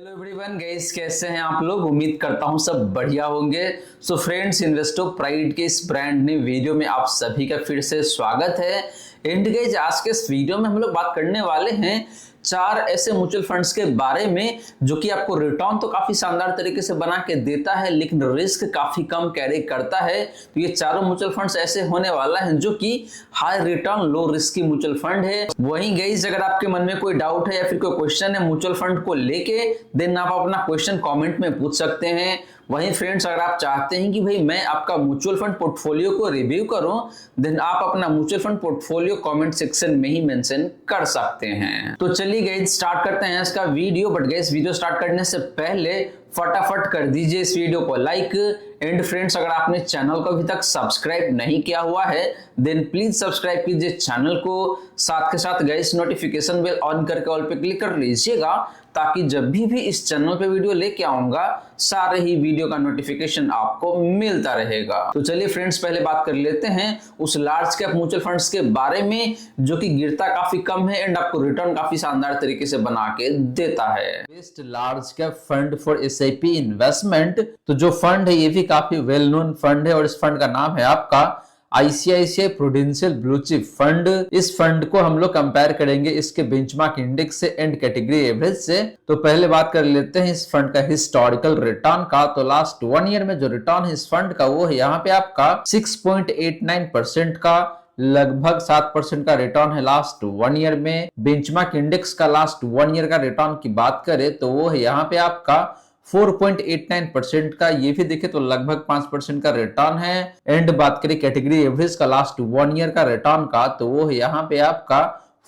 Hello everyone guys, कैसे हैं आप लोग। उम्मीद करता हूं सब बढ़िया होंगे। सो फ्रेंड्स, इन्वेस्टो प्राइड के इस ब्रांड ने वीडियो में आप सभी का फिर से स्वागत है। एंड गाइस, आज के इस वीडियो में हम लोग बात करने वाले हैं 4 ऐसे म्यूचुअल फंड्स के बारे में जो कि आपको रिटर्न तो काफी शानदार तरीके से बना के देता है, लेकिन रिस्क काफी कम कैरी करता है। तो ये चारों म्यूचुअल फंड्स ऐसे होने वाला है जो कि हाई रिटर्न लो रिस्क की म्यूचुअल फंड है। वहीं गाइस, अगर आपके मन में कोई डाउट है या फिर कोई क्वेश्चन है म्यूचुअल फंड को लेके, देन आप अपना क्वेश्चन कमेंट में पूछ सकते हैं। वहीं फ्रेंड्स, अगर आप चाहते हैं कि भाई मैं आपका म्यूचुअल फंड पोर्टफोलियो को रिव्यू करूं, देन आप अपना mutual fund portfolio comment section में ही मेंशन कर सकते हैं। तो चलिए गाइस, स्टार्ट करते हैं इसका video. But guys, video start करने से पहले फटाफट कर दीजिए इस वीडियो को लाइक। एंड फ्रेंड्स, अगर आपने चैनल को अभी तक सब्सक्राइब नहीं किया हुआ है, देन प्लीज सब्सक्राइब कीजिए चैनल को। साथ के साथ गाइस, नोटिफिकेशन बेल ऑन करके ऑल पे क्लिक कर लीजिएगा, ताकि जब भी इस चैनल पे वीडियो लेके आऊंगा, सारे ही वीडियो का नोटिफिकेशन आपको मिलता रहेगा। तो चलिए फ्रेंड्स, पहले बात कर लेते हैं उस लार्ज कैप म्यूचुअल फंड्स के बारे में जो कि गिरता काफी कम है एंड आपको रिटर्न काफी शानदार तरीके से बना के देता है। Best large cap fund for SIP investment. तो जो फंड है ये भी काफी वेल नोन फंड है और इस फंड का नाम है आपका ICICI Prudential blue chip fund. इस फंड को हम लोग कंपेयर करेंगे इसके बेंचमार्क इंडेक्स से एंड कैटेगरी एवरेज से। तो पहले बात कर लेते हैं इस फंड का हिस्टोरिकल रिटर्न का। तो लास्ट 1 ईयर में जो रिटर्न है इस फंड का वो है यहाँ पे आपका 6.89% का, लगभग 7% का रिटर्न है लास्ट 1 ईयर में। बेंचमार्क इंडेक्स का लास्ट 1 ईयर का रिटर्न की बात करें तो वो है यहाँ पे आपका 4.89% का, ये भी देखे तो लगभग 5% का रिटर्न है। एंड बात करें कैटेगरी एवरेज का लास्ट 1 ईयर का रिटर्न का, तो वो है यहाँ पे आपका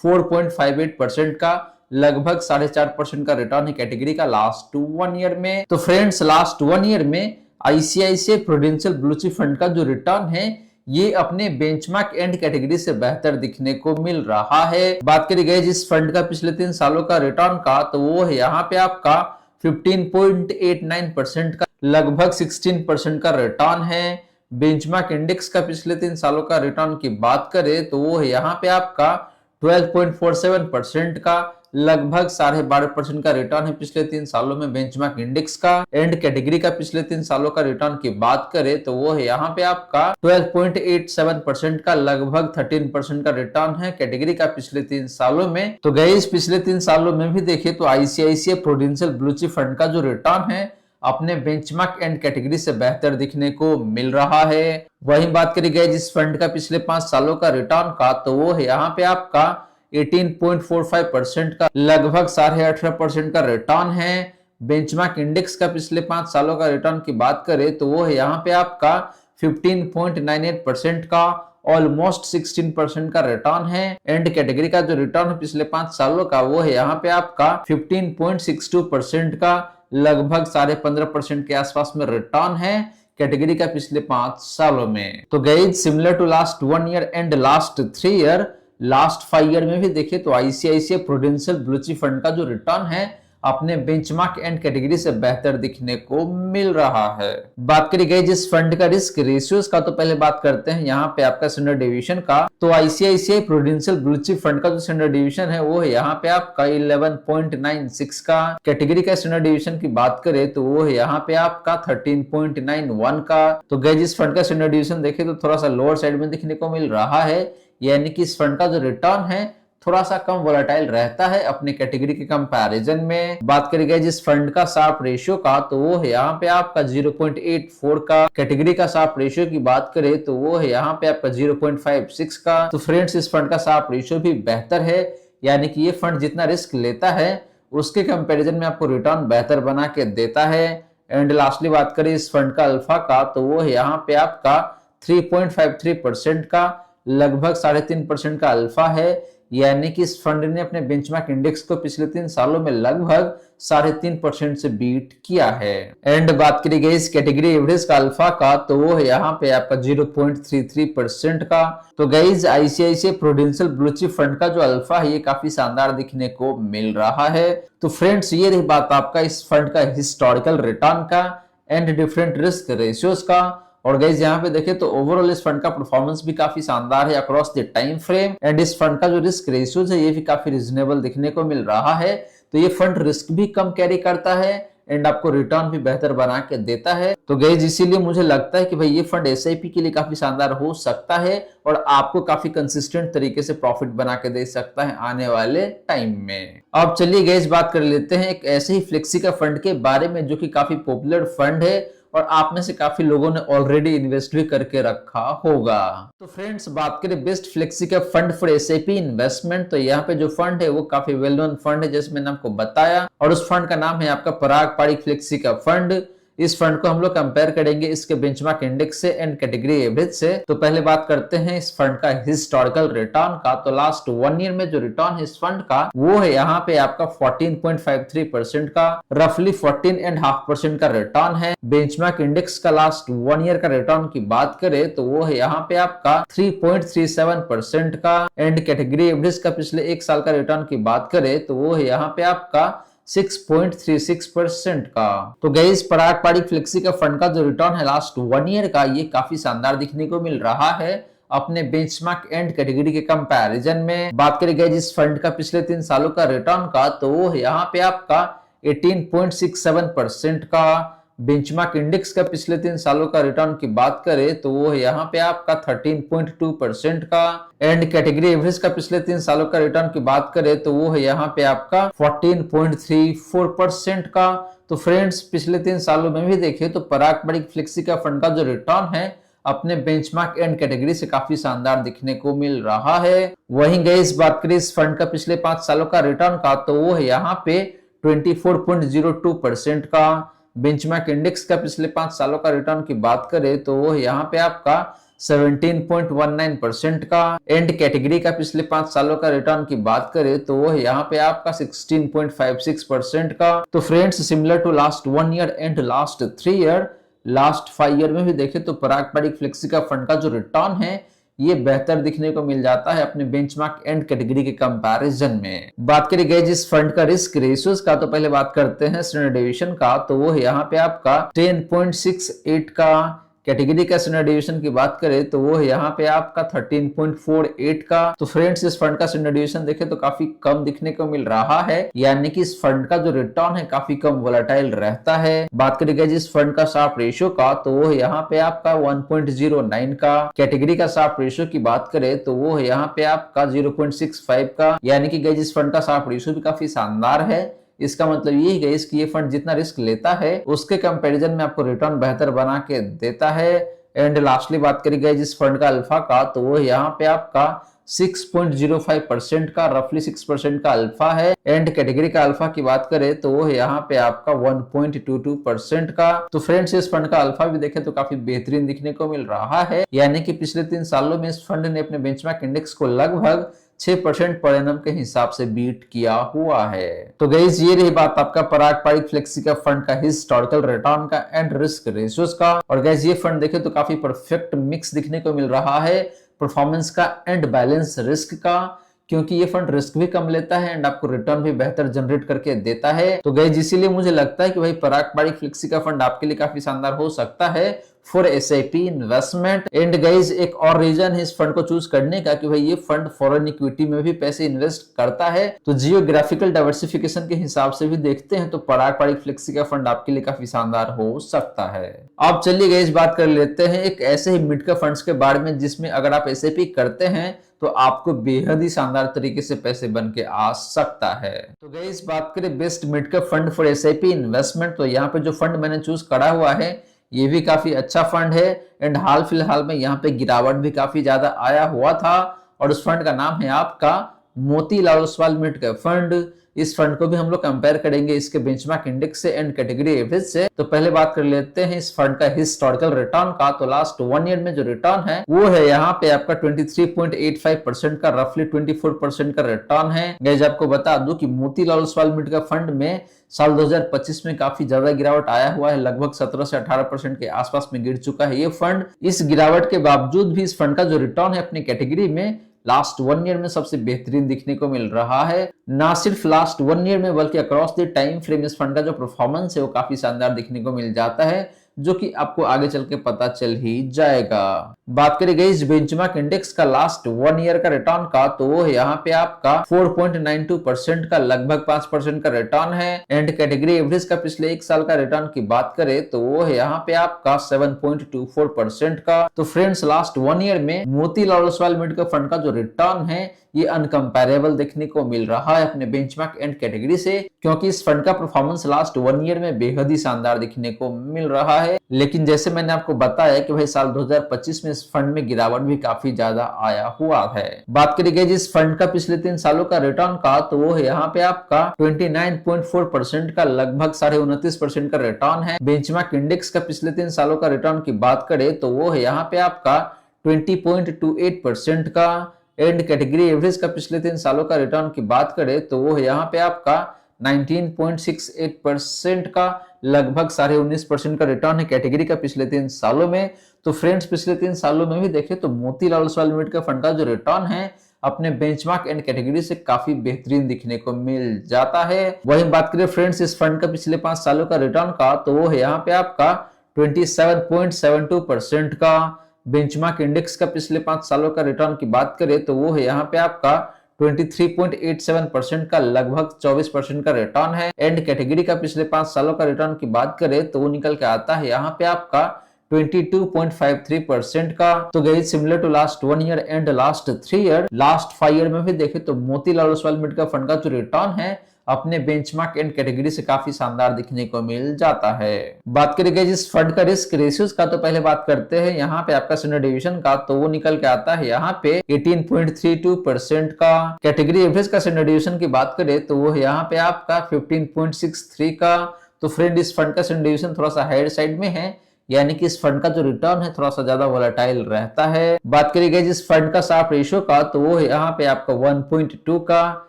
4.58% का, लगभग 4.5% का रिटर्न है कैटेगरी का लास्ट 1 ईयर में। तो फ्रेंड्स, लास्ट 1 ईयर में ICICI Prudential blue chip fund का जो रिटर्न है ये अपने बेंचमार्क एंड कैटेगरी से बेहतर दिखने को मिल रहा है। बात करी गई जिस फंड का पिछले 3 सालों का रिटर्न का, तो वो है यहाँ पे आपका 15.89% का, लगभग 16% का रिटर्न है। बेंचमार्क इंडेक्स का पिछले 3 सालों का रिटर्न की बात करें तो वो है यहाँ पे आपका 12.47% का, लगभग 12.5% का रिटर्न है पिछले 3 सालों में बेंचमार्क इंडेक्स का। एंड कैटेगरी का पिछले 3 सालों का रिटर्न की बात करें तो वो है यहाँ पे आपका 12.87% का, लगभग 13% का रिटर्न है कैटेगरी का पिछले 3 सालों में। तो गाइस, पिछले 3 सालों में भी देखे तो ICICI Prudential blue chip fund का जो रिटर्न है अपने बेंचमार्क एंड कैटेगरी से बेहतर दिखने को मिल रहा है। वहीं बात करी गई जिस फंड का पिछले 5 सालों का रिटर्न का, तो वो है यहाँ पे आपका 18.45% का, लगभग 18.5% का रिटर्न है। बेंचमार्क इंडेक्स का पिछले 5 सालों का रिटर्न की बात करें तो वो है यहाँ पे आपका 15.98% का, ऑलमोस्ट 16% का रिटर्न है। एंड कैटेगरी का जो रिटर्न है पिछले 5 सालों का वो है यहाँ पे आपका 15.62% का, लगभग 15.5% के आसपास में रिटर्न है कैटेगरी का पिछले 5 सालों में। तो guys, similar to last 1 year and last 3 year, last 5 year में भी देखे तो ICICI Prudential blue chip fund का जो रिटर्न है अपने बेंचमार्क एंड कैटेगरी से बेहतर दिखने को मिल रहा है। बात करी गई जिस फंड का रिस्क रेशियोज का, तो पहले बात करते हैं यहाँ पे आपका स्टैंडर्ड डेविएशन का। तो ICICI Prudential blue chip fund का जो स्टैंडर्ड डेविएशन है वो है यहाँ पे आपका 11.96 का। कैटेगरी का स्टैंडर्ड डेविएशन की बात करें तो वो है यहाँ पे आपका 13.91 का। तो गई जिस फंड का स्टैंडर्ड डेविएशन देखे तो थोड़ा सा लोअर साइड में दिखने को मिल रहा है, यानी कि इस फंड का जो रिटर्न है थोड़ा सा कम वोलेटाइल रहता है अपने कैटेगरी के कंपैरिजन में। बात करी गई जिस फंड का शार्प रेशियो का, तो वो है यहाँ पे आपका 0.84 का। कैटेगरी का शार्प रेशियो की बात करें तो वो है यहाँ पे आपका 0.56 का। तो फ्रेंड्स, इस फंड का शार्प रेशियो भी बेहतर है, यानी कि ये फंड जितना रिस्क लेता है उसके कंपैरिजन में आपको रिटर्न बेहतर बना के देता है। एंड लास्टली बात करें इस फंड का अल्फा का, तो वो है यहाँ पे आपका 3.53% का, लगभग 3.5% का अल्फा है, यानी कि इस फंड ने अपने बेंचमार्क इंडेक्स को पिछले 3 सालों में लगभग 3.5% से बीट किया है। एंड बात करी गई इस कैटेगरी एवरेज का अल्फा का, तो वो है यहाँ पे आपका 0.33% का। तो guys, ICICI Prudential blue chip fund का जो अल्फा है ये काफी शानदार दिखने को मिल रहा है। तो फ्रेंड्स, ये रही बात आपका इस फंड का हिस्टोरिकल रिटर्न का एंड डिफरेंट रिस्क रेशियोज का। और गाइस, यहाँ पे देखें तो ओवरऑल इस फंड का परफॉर्मेंस भी काफी शानदार है across the time frame. And इस फंड का जो रिस्क रेशियोज है ये भी काफी रिजनेबल दिखने को मिल रहा है। तो ये फंड रिस्क भी कम कैरी करता है एंड आपको रिटर्न भी बेहतर बना के देता है। तो गाइस इसीलिए मुझे लगता है कि भाई ये फंड एसआईपी के लिए काफी शानदार हो सकता है और आपको काफी कंसिस्टेंट तरीके से प्रॉफिट बना के दे सकता है आने वाले टाइम में। अब चलिए गाइस बात कर लेते हैं एक ऐसे ही फ्लेक्सी का फंड के बारे में जो कि काफी पॉपुलर फंड है और आप में से काफी लोगों ने ऑलरेडी इन्वेस्ट भी करके रखा होगा। तो फ्रेंड्स बात करें बेस्ट फ्लेक्सी का फंड फॉर एसआईपी इन्वेस्टमेंट, तो यहाँ पे जो फंड है वो काफी वेल नोन फंड है जैसे मैंने आपको बताया, और उस फंड का नाम है आपका पराग पारिक फ्लेक्सी का फंड। इस फंड को हम लोग कंपेयर करेंगे इसके बेंचमार्क इंडेक्स से एंड कैटेगरी एवरेज से। तो पहले बात करते हैं इस फंड का हिस्टोरिकल रिटर्न का। तो लास्ट 1 ईयर में जो रिटर्न है इस फंड का वो है यहाँ पे आपका 14.53% का, रफली 14.5% का रिटर्न है। बेंचमार्क इंडेक्स का लास्ट 1 ईयर का रिटर्न की बात करें तो वो है यहाँ पे आपका 3.37% का, एंड कैटेगरी एवरेज का पिछले 1 साल का रिटर्न की बात करें तो वो है यहाँ पे आपका 6.36% का। तो गाइस पराग पारिक फ्लेक्सी का फंड का जो रिटर्न है लास्ट 1 ईयर का ये काफी शानदार दिखने को मिल रहा है अपने बेंचमार्क एंड कैटेगरी के कंपैरिजन में। बात करें गाइस इस फंड का पिछले 3 सालों का रिटर्न का तो वो है यहाँ पे आपका 18.67% का। बेंचमार्क इंडेक्स का पिछले 3 सालों का रिटर्न की बात करें तो वो है यहाँ पे आपका 13.2% का, एंड कैटेगरी एवरेज का पिछले 3 सालों का रिटर्न की बात करें तो वो है यहाँ पे आपका 14.34% का। तो फ्रेंड्स पिछले 3 सालों में भी देखें तो पराग पारिक फ्लेक्सी का फंड का जो रिटर्न है अपने बेंचमार्क एंड कैटेगरी से काफी शानदार दिखने को मिल रहा है। वहीं गाइस बात करें इस फंड का पिछले 5 सालों का रिटर्न का तो वो है यहाँ पे 24.02% का। बेंचमार्क इंडेक्स का पिछले 5 सालों का रिटर्न की बात करें तो वो यहाँ पे आपका 17.19% का, एंड कैटेगरी का पिछले 5 सालों का रिटर्न की बात करें तो वो यहाँ पे आपका 16.56% का। तो friends similar to last 1 year and last 3 year, last 5 year में भी देखें तो पराग पारिक फ्लेक्सी का फंड का जो रिटर्न है ये बेहतर दिखने को मिल जाता है अपने बेंचमार्क एंड कैटेगरी के कंपैरिजन में। बात करी गई जिस फंड का रिस्क रेशियोज का तो पहले बात करते हैं स्टैंडर्ड डेविएशन का, तो वो है यहाँ पे आपका 10.68 का। कैटेगरी का स्टैंडर्ड डेविएशन की बात करें तो वो है यहाँ पे आपका 13.48 का। तो फ्रेंड्स इस फंड का स्टैंडर्ड डेविएशन देखें तो काफी कम दिखने को मिल रहा है, यानी कि इस फंड का जो रिटर्न है काफी कम वोलेटाइल रहता है। बात करें जिस फंड का शार्प रेशियो का तो वो है यहाँ पे आपका 1.09 का। कैटेगरी का शार्प रेशियो की बात करें तो वो है यहाँ पे आपका 0.65 का, यानी कि जिस फंड का शार्प रेशियो भी काफी शानदार है। इसका मतलब ये है कि ये फंड जितना रिस्क लेता है उसके कंपैरिजन में आपको रिटर्न बेहतर बना के देता है। एंड लास्टली बात करी गई जिस फंड का अल्फा का तो वो यहाँ पे आपका 6.05% का, रफली 6% का अल्फा है। एंड कैटेगरी का अल्फा की बात करें तो वो है यहाँ पे आपका 1.22% का। तो फ्रेंड्स इस फंड का अल्फा भी देखें तो काफी बेहतरीन दिखने को मिल रहा है, यानी कि पिछले 3 सालों में इस फंड ने अपने बेंचमार्क इंडेक्स को लगभग 6% पर एनम के हिसाब से बीट किया हुआ है। तो गाइस ये रही बात आपका पराग पारिक फ्लेक्सी का फंड का हिस्टोरिकल रिटर्न का एंड रिस्क रेशियोज का। और गाइस ये फंड देखे तो काफी परफेक्ट मिक्स दिखने को मिल रहा है परफॉर्मेंस का एंड बैलेंस रिस्क का, क्योंकि ये फंड रिस्क भी कम लेता है एंड आपको रिटर्न भी बेहतर जनरेट करके देता है। तो गाइस इसीलिए मुझे लगता है कि भाई पराग पारिक फ्लेक्सी का फंड आपके लिए काफी शानदार हो सकता है for SIP investment. And guys एक और रीजन है इस फंड को चूज करने का कि भाई ये फंड फॉरेन इक्विटी में भी पैसे इन्वेस्ट करता है। तो जियोग्राफिकल डाइवर्सिफिकेशन के हिसाब से भी देखते हैं तो पराग पारिक फ्लेक्सी का फंड आपके लिए काफी शानदार हो सकता है। अब चलिए गाइस बात कर लेते हैं एक ऐसे ही मिड कैप फंड्स के बारे में जिसमें अगर आप एसआईपी करते हैं तो आपको बेहद ही शानदार तरीके से पैसे बन के आ सकता है। तो गाइस बात करें best mid cap fund for SIP investment, तो यहाँ पे जो फंड मैंने चूज करा हुआ है ये भी काफी अच्छा फंड है एंड हाल फिलहाल में यहाँ पे गिरावट भी काफी ज्यादा आया हुआ था, और उस फंड का नाम है आपका Motilal Oswal mid cap fund. इस फंड को भी हम लोग कंपेयर करेंगे इसके बेंचमार्क इंडेक्स से एंड कैटेगरी एवरेज से। तो पहले बात कर लेते हैं इस फंड का हिस्टोरिकल रिटर्न का। तो लास्ट 1 ईयर में जो रिटर्न है वो है यहाँ पे आपका 23.85% का, रफली 24% का रिटर्न है। गाइस आपको बता दूं कि Motilal Oswal mid cap fund में साल 2025 में काफी ज्यादा गिरावट आया हुआ है, लगभग 17 से 18% के आसपास में गिर चुका है ये फंड। इस गिरावट के बावजूद भी इस फंड का जो रिटर्न है अपनी कैटेगरी में लास्ट 1 ईयर में सबसे बेहतरीन दिखने को मिल रहा है। ना सिर्फ लास्ट 1 ईयर में बल्कि अक्रॉस द टाइम फ्रेम इस फंड का जो परफॉर्मेंस है वो काफी शानदार दिखने को मिल जाता है। जो कि आपको आगे चल के पता चल ही जाएगा। बात करी गई इस बेंचमार्क इंडेक्स का लास्ट 1 ईयर का रिटर्न का, तो वो यहाँ पे आपका 4.92% का लगभग 5% का रिटर्न है। एंड कैटेगरी एवरेज का पिछले एक साल का रिटर्न की बात करें तो वो है यहाँ पे आपका 7.24% का। तो फ्रेंड्स लास्ट 1 ईयर में मोतीलाल ओसवाल म्यूचुअल फंड का जो रिटर्न है ये अनकंपेरेबल देखने को मिल रहा है अपने बेंचमार्क एंड कैटेगरी से, क्योंकि इस फंड का परफॉर्मेंस लास्ट 1 ईयर में बेहद ही शानदार देखने को मिल रहा है। लेकिन जैसे मैंने आपको बताया कि भाई साल 2025 में इस फंड में गिरावट भी काफी ज्यादा आया हुआ है। बात करी गई जिस फंड का पिछले 3 सालों का रिटर्न का, तो वो है यहाँ पे आपका 29.4% का लगभग 29.5% का रिटर्न है। बेंचमार्क इंडेक्स का पिछले 3 सालों का रिटर्न की बात करें तो वो है यहाँ पे आपका 20.28% का। एंड कैटेगरी एवरेज का पिछले 3 सालों का रिटर्न की बात करें तो वो है यहाँ पे आपका 19.68% का लगभग 19.5% का रिटर्न है कैटेगरी का पिछले 3 सालों में। तो फ्रेंड्स पिछले 3 सालों में भी देखें तो मोतीलाल ओसवाल म्यूचुअल फंड का जो रिटर्न है अपने बेंचमार्क एंड कैटेगरी से काफी बेहतरीन दिखने को मिल जाता है। वहीं बात करें फ्रेंड्स इस फंड का पिछले 5 सालों का रिटर्न का, तो वो है यहाँ पे आपका 27.72% का। बेंचमार्क इंडेक्स का पिछले 5 सालों का रिटर्न की बात करें तो वो है यहाँ पे आपका 23.87% का लगभग 24% का रिटर्न है। एंड कैटेगरी का पिछले 5 सालों का रिटर्न की बात करें तो वो निकल के आता है यहाँ पे आपका 22.53% का। तो guys similar to last 1 year and last 3 year, last 5 year में भी देखे तो मोतीलाल ओसवाल म्यूचुअल फंड का जो रिटर्न है अपने बेंचमार्क एंड कैटेगरी से काफी शानदार दिखने को मिल जाता है। बात करेंगे जिस फंड का रिस्क रेशियोज का, तो पहले बात करते हैं यहाँ पे आपका सिनियर डिवीजन का, तो वो निकल के आता है यहाँ पे 18.32% का। कैटेगरी एवरेज का सिनियर डिवीजन की बात करें तो वो यहाँ पे आपका 15.63 का। तो फ्रेंड इस फंड का सिनियर डिवीजन थोड़ा सा हायर साइड में है, यानी कि इस फंड का जो रिटर्न है थोड़ा सा ज्यादा वोलेटाइल रहता है। बात करी गई जिस फंड का शार्प रेशियो का, तो वो है यहाँ पे आपका 1.2 का।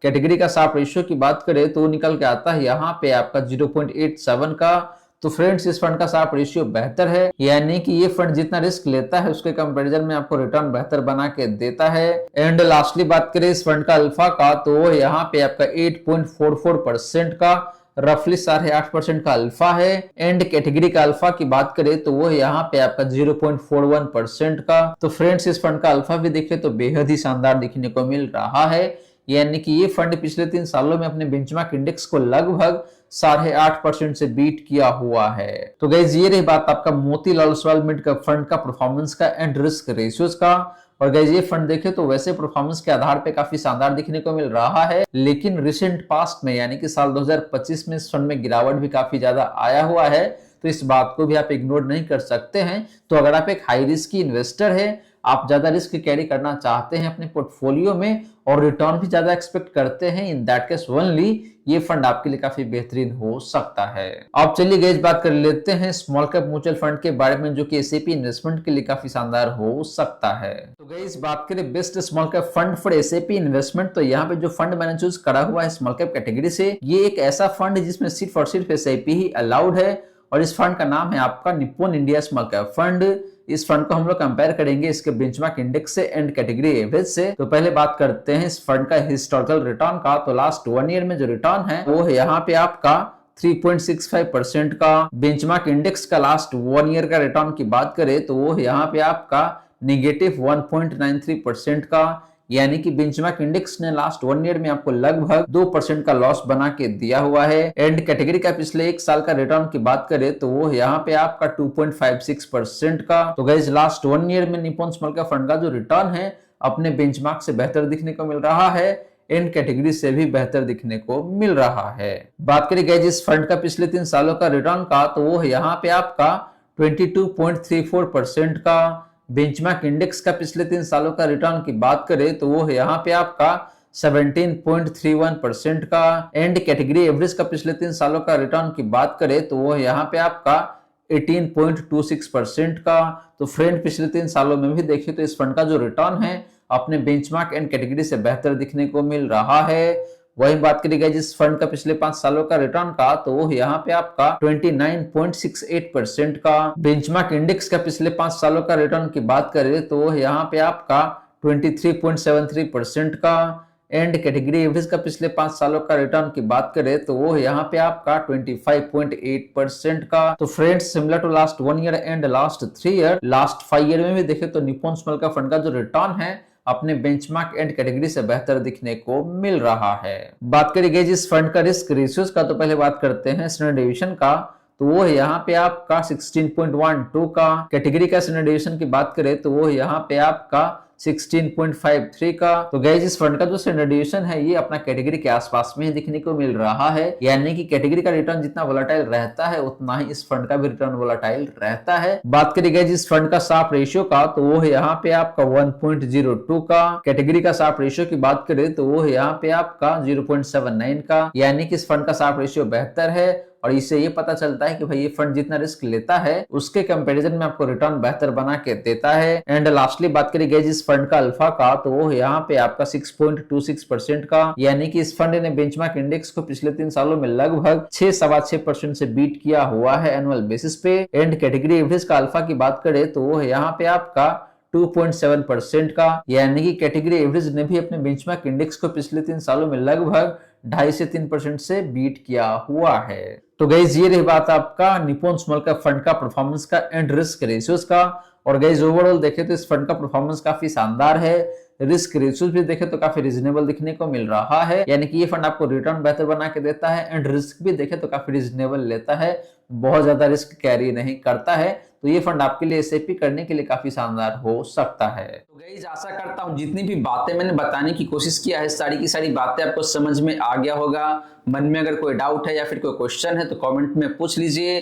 कैटेगरी का शार्प रेशियो की बात करें तो वो निकल के आता है यहाँ पे आपका 0.87 का। तो फ्रेंड्स इस फंड का शार्प रेशियो बेहतर है, यानी कि ये फंड जितना रिस्क लेता है उसके कंपैरिजन में आपको रिटर्न बेहतर बना के देता है। एंड लास्टली बात करें इस फंड का अल्फा का, तो वो यहाँ पे आपका 8.44% का, रफली 8.5% का अल्फा है। एंड कैटेगरी का अल्फा की बात करें तो वो यहाँ पे आपका 0.41% का। तो फ्रेंड्स इस फंड का अल्फा भी देखें तो बेहद ही शानदार दिखने को मिल रहा है, यानी कि ये फंड पिछले 3 सालों में अपने बेंचमार्क इंडेक्स को लगभग 8.5% से बीट किया हुआ है। तो गाइस ये रही बात आपका मोतीलाल ओसवाल म्यूचुअल फंड का परफॉर्मेंस का एंड रिस्क रेशियोज का। और गाइस ये फंड देखे तो वैसे परफॉर्मेंस के आधार पे काफी शानदार दिखने को मिल रहा है, लेकिन रिसेंट पास्ट में यानी कि साल 2025 में इस फंड में गिरावट भी काफी ज्यादा आया हुआ है। तो इस बात को भी आप इग्नोर नहीं कर सकते हैं। तो अगर आप एक हाई रिस्क की इन्वेस्टर है, आप ज्यादा रिस्क कैरी करना चाहते हैं अपने पोर्टफोलियो में और रिटर्न भी ज्यादा एक्सपेक्ट करते हैं, इन दैट केस ओनली ये फंड आपके लिए काफी बेहतरीन हो सकता है। अब चलिए गाइस बात कर लेते हैं स्मॉल कैप म्यूचुअल फंड के बारे में, जो कि एसआईपी इन्वेस्टमेंट के लिए काफी शानदार हो सकता है। तो गाइस बात करें best small cap fund for SIP investment, तो यहाँ पे जो फंड मैंने चूज करा हुआ है स्मॉल कैप कैटेगरी से, ये एक ऐसा फंड है जिसमें सिर्फ और सिर्फ एसआईपी ही अलाउड है। और इस फंड का नाम है आपका Nippon India small cap fund. इस फंड को हम लोग कंपेयर करेंगे इसके बेंचमार्क इंडेक्स से एंड कैटेगरी एवरेज से। तो पहले बात करते हैं इस फंड का हिस्टोरिकल रिटर्न का। तो लास्ट 1 ईयर में जो रिटर्न है वो है यहाँ पे आपका 3.65% का। बेंचमार्क इंडेक्स का लास्ट 1 ईयर का रिटर्न की बात करें तो वो है यहाँ पे आपका -1.93% का, यानी कि बेंचमार्क इंडेक्स ने लास्ट 1 ईयर में आपको लगभग 2% का लॉस बना के दिया हुआ है। एंड कैटेगरी का पिछले 1 साल का रिटर्न की बात करें तो वो यहाँ पे आपका 2.56% का। तो गाइस लास्ट 1 ईयर में निप्पॉन स्मॉल कैप फंड का जो रिटर्न है अपने बेंचमार्क से बेहतर दिखने को मिल रहा है, एंड कैटेगरी से भी बेहतर दिखने को मिल रहा है। बात करें गाइस इस फंड का पिछले 3 सालों का रिटर्न का, तो वो यहाँ पे आपका 22.34% का। बेंचमार्क इंडेक्स का पिछले 3 सालों का रिटर्न की बात करें तो वो है यहाँ पे आपका 17.31% का। एंड कैटेगरी एवरेज का पिछले 3 सालों का रिटर्न की बात करें तो वो है यहाँ पे आपका 18.26% का। तो फ्रेंड पिछले 3 सालों में भी देखिए तो इस फंड का जो रिटर्न है अपने बेंचमार्क एंड कैटेगरी से बेहतर दिखने को मिल रहा है। वही बात करेगा जिस फंड का पिछले 5 सालों का रिटर्न का, तो वो यहाँ पे आपका 29.68% का। बेंचमार्क इंडेक्स का पिछले 5 सालों का रिटर्न की बात करें तो वो यहाँ पे आपका 23.73% का। एंड कैटेगरी एवरेज का पिछले 5 सालों का रिटर्न की बात करें तो वो यहाँ पे आपका 25.8% का। तो friends similar to last 1 year and last 3 year, last 5 year में भी देखें तो निप्पॉन स्मॉल कैप फंड का जो रिटर्न है अपने बेंचमार्क एंड कैटेगरी से बेहतर दिखने को मिल रहा है। बात करेंगे जिस फंड का रिस्क रेशियोज का, तो पहले बात करते हैं स्टैंडर्ड डेविएशन का। तो वो है यहाँ पे आपका 16.12 का। कैटेगरी का स्टैंडर्ड डेविएशन की बात करें तो वो यहाँ पे आपका 16.53 का। तो गाइस इस फंड का जो स्टैंडर्ड डेविएशन है ये अपना कैटेगरी के आसपास में ही दिखने को मिल रहा है, यानी कि कैटेगरी का रिटर्न जितना वोलेटाइल रहता है उतना ही इस फंड का भी रिटर्न वोलेटाइल रहता है। बात करें गाइस इस फंड का शार्प रेशियो का, तो वो है यहाँ पे आपका 1.02 का। कैटेगरी का शार्प रेशियो की बात करें तो वो है यहाँ पे आपका 0.79 का, यानी कि इस फंड का शार्प रेशियो बेहतर है। और इससे ये पता चलता है कि भाई ये फंड जितना रिस्क लेता है उसके कंपैरिजन में आपको रिटर्न बेहतर बना के देता है। एंड लास्टली बात करेंगे इस फंड का अल्फा का, तो वो यहाँ पे आपका 6.26% का, यानी कि इस फंड ने बेंचमार्क इंडेक्स को पिछले 3 सालों में लगभग 6.6% से बीट किया हुआ है एनुअल बेसिस पे। एंड कैटेगरी एवरेज का अल्फा की बात करें तो वो यहाँ पे आपका 2.7% का, यानी कि कैटेगरी एवरेज ने भी अपने बेंचमार्क इंडेक्स को पिछले 3 सालों में लगभग 2.5 से 3% से बीट किया हुआ है। तो गाइज ये रही बात आपका निप्पॉन स्मॉल कैप फंड का परफॉर्मेंस का एंड रिस्क रेशियोज का। और गाइज ओवरऑल देखें तो इस फंड का परफॉर्मेंस काफी शानदार है, रिस्क रेशियोज भी देखें तो काफी रीजनेबल दिखने को मिल रहा है, यानी कि ये फंड आपको रिटर्न बेहतर बना के देता है एंड रिस्क भी देखें तो काफी रीजनेबल लेता है, बहुत ज्यादा रिस्क कैरी नहीं करता है। तो ये फंड आपके लिए एसआईपी करने के लिए काफी शानदार हो सकता है। तो गाइस आशा करता हूं जितनी भी बातें मैंने बताने की कोशिश किया है सारी की सारी बातें आपको समझ में आ गया होगा। मन में अगर कोई डाउट है या फिर कोई क्वेश्चन है तो कमेंट में पूछ लीजिए।